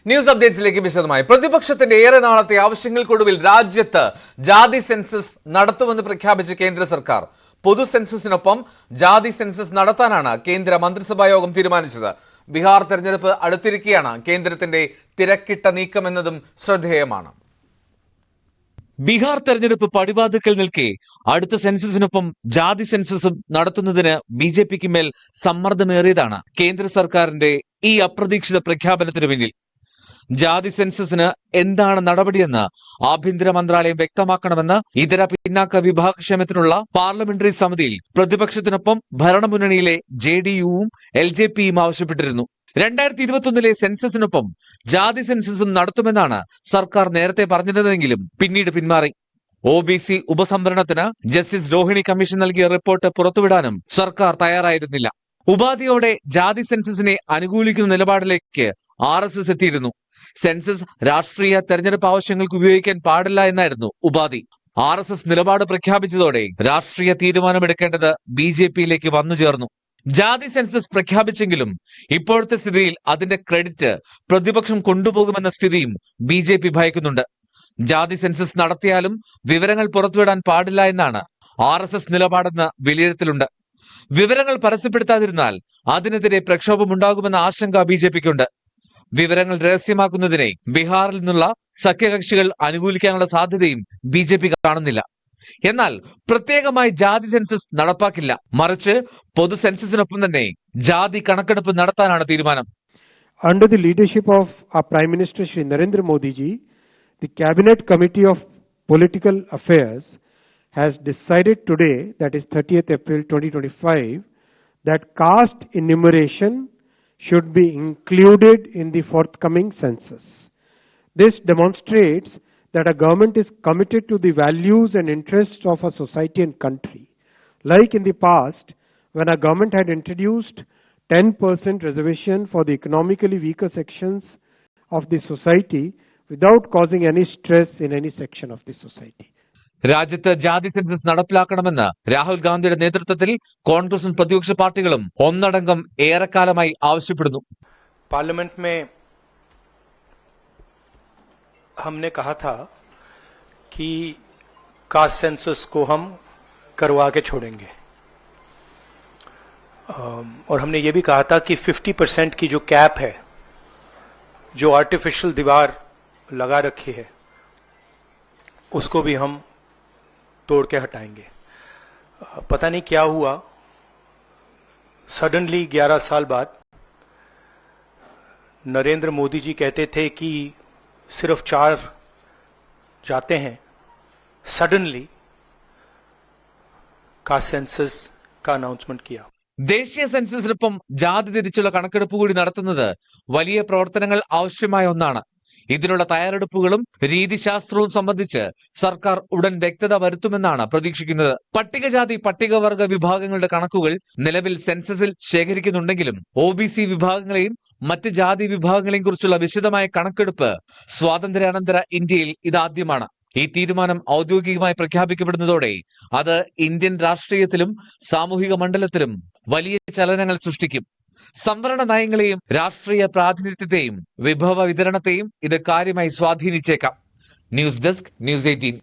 News അപ്ഡേറ്റ്സിലേക്ക് വിശദമായി. പ്രതിപക്ഷത്തിന്റെ ഏറെ നാളത്തെ ആവശ്യങ്ങൾക്കൊടുവിൽ രാജ്യത്ത് ജാതി സെൻസസ് നടത്തുമെന്ന് പ്രഖ്യാപിച്ച കേന്ദ്ര സർക്കാർ പൊതു സെൻസസിനൊപ്പം ജാതി സെൻസസ് നടത്താനാണ് കേന്ദ്ര മന്ത്രിസഭാ യോഗം തീരുമാനിച്ചത്. ബീഹാർ തെരഞ്ഞെടുപ്പ് അടുത്തിരിക്കെയാണ് കേന്ദ്രത്തിന്റെ തിരക്കിട്ട നീക്കമെന്നതും ശ്രദ്ധേയമാണ്. ബീഹാർ തെരഞ്ഞെടുപ്പ് പടിവാതിക്കൽ നിൽക്കെ അടുത്ത സെൻസസിനൊപ്പം ജാതി സെൻസസും നടത്തുന്നതിന് ബിജെപിക്ക് മേൽ സമ്മർദ്ദമേറിയതാണ് കേന്ദ്ര സർക്കാരിന്റെ ഈ അപ്രതീക്ഷിത പ്രഖ്യാപനത്തിന് പിന്നിൽ. ജാതി സെൻസസിന് എന്താണ് നടപടിയെന്ന് ആഭ്യന്തര മന്ത്രാലയം വ്യക്തമാക്കണമെന്ന് ഇതര പിന്നാക്ക വിഭാഗക്ഷേമത്തിനുള്ള പാർലമെന്ററി സമിതിയിൽ പ്രതിപക്ഷത്തിനൊപ്പം ഭരണമുന്നണിയിലെ JDUവും LJPയും ആവശ്യപ്പെട്ടിരുന്നു. 2021 സെൻസസിനൊപ്പം ജാതി സെൻസസും നടത്തുമെന്നാണ് സർക്കാർ നേരത്തെ പറഞ്ഞിരുന്നതെങ്കിലും പിന്നീട് പിന്മാറി. OBC ഉപസംവരണത്തിന് ജസ്റ്റിസ് രോഹിണി കമ്മീഷൻ നൽകിയ റിപ്പോർട്ട് പുറത്തുവിടാനും സർക്കാർ തയ്യാറായിരുന്നില്ല. ഉപാധിയോടെ ജാതി സെൻസസിനെ അനുകൂലിക്കുന്ന നിലപാടിലേക്ക് RSS എത്തിയിരുന്നു. സെൻസസ് രാഷ്ട്രീയ തെരഞ്ഞെടുപ്പ് ആവശ്യങ്ങൾക്ക് ഉപയോഗിക്കാൻ പാടില്ല എന്നായിരുന്നു ഉപാധി. RSS നിലപാട് പ്രഖ്യാപിച്ചതോടെ രാഷ്ട്രീയ തീരുമാനമെടുക്കേണ്ടത് BJPയിലേക്ക് വന്നു ചേർന്നു. ജാതി സെൻസസ് പ്രഖ്യാപിച്ചെങ്കിലും ഇപ്പോഴത്തെ സ്ഥിതിയിൽ അതിന്റെ ക്രെഡിറ്റ് പ്രതിപക്ഷം കൊണ്ടുപോകുമെന്ന സ്ഥിതിയും BJP ഭയക്കുന്നുണ്ട്. ജാതി സെൻസസ് നടത്തിയാലും വിവരങ്ങൾ പുറത്തുവിടാൻ പാടില്ല എന്നാണ് RSS നിലപാടെന്ന് വിലയിരുത്തലുണ്ട്. വിവരങ്ങൾ പരസ്യപ്പെടുത്താതിരുന്നാൽ അതിനെതിരെ പ്രക്ഷോഭമുണ്ടാകുമെന്ന ആശങ്ക BJPക്കുണ്ട്. വിവരങ്ങൾ രഹസ്യമാക്കുന്നതിനെ ബീഹാറിൽ നിന്നുള്ള സഖ്യകക്ഷികൾ അനുകൂലിക്കാനുള്ള സാധ്യതയും BJP കാണുന്നില്ല. എന്നാൽ പ്രത്യേകമായി ജാതി സെൻസസ് നടപ്പാക്കില്ല, മറിച്ച് പൊതു സെൻസസിനൊപ്പം തന്നെ ജാതി കണക്കെടുപ്പ് നടത്താനാണ് തീരുമാനം. Under the leadership of our Prime Minister Shri Narendra Modi ji, the Cabinet Committee of Political Affairs has decided today, that is 30th April 2025, that caste enumeration should be included in the forthcoming census. This demonstrates that a government is committed to the values and interests of a society and country. Like in the past, when a government had introduced 10% reservation for the economically weaker sections of the society without causing any stress in any section of the society. രാജ്യത്ത് ജാതി census നടപ്പിലാക്കണമെന്ന് Rahul ഗാന്ധിയുടെ നേതൃത്വത്തിൽ കോൺഗ്രസും പ്രതിപക്ഷ പാർട്ടികളും ഒന്നടങ്കം ഏറെക്കാലമായി ആവശ്യപ്പെടുന്നു. पार्लियामेंट में हमने कहा था कि कास्ट सेंसस को हम करवा के छोड़ेंगे, और हमने ये भी कहा था कि 50% की जो कैप है, जो आर्टिफिशियल दीवार लगा रखी है, उसको भी हम तोड़ के हटाएंगे. पता नहीं क्या हुआ, सडनली 11 साल बाद नरेंद्र मोदी जी कहते थे कि सिर्फ 4 जाते हैं. सडनली कास्ट सेंसस का अनाउंसमेंट किया. ദേശീയ സെൻസസിനൊപ്പം ജാതി തിരിച്ചുള്ള കണക്കെടുപ്പ് കൂടി നടത്തുന്നത് വലിയ പ്രവർത്തനങ്ങൾ ആവശ്യമായ ഒന്നാണ്. ഇതിനുള്ള തയ്യാറെടുപ്പുകളും രീതിശാസ്ത്രവും സംബന്ധിച്ച് സർക്കാർ ഉടൻ വ്യക്തത വരുത്തുമെന്നാണ് പ്രതീക്ഷിക്കുന്നത്. പട്ടികജാതി പട്ടികവർഗ വിഭാഗങ്ങളുടെ കണക്കുകൾ നിലവിൽ സെൻസസിൽ ശേഖരിക്കുന്നുണ്ടെങ്കിലും OBC വിഭാഗങ്ങളെയും മറ്റ് ജാതി വിഭാഗങ്ങളെയും കുറിച്ചുള്ള വിശദമായ കണക്കെടുപ്പ് സ്വാതന്ത്ര്യാനന്തര ഇന്ത്യയിൽ ഇതാദ്യമാണ്. ഈ തീരുമാനം ഔദ്യോഗികമായി പ്രഖ്യാപിക്കപ്പെടുന്നതോടെ അത് ഇന്ത്യൻ രാഷ്ട്രീയത്തിലും സാമൂഹിക മണ്ഡലത്തിലും വലിയ ചലനങ്ങൾ സൃഷ്ടിക്കും. സംവരണ നയങ്ങളെയും രാഷ്ട്രീയ പ്രാതിനിധ്യത്തെയും വിഭവ വിതരണത്തെയും ഇത് കാര്യമായി സ്വാധീനിച്ചേക്കാം. News desk, News 18.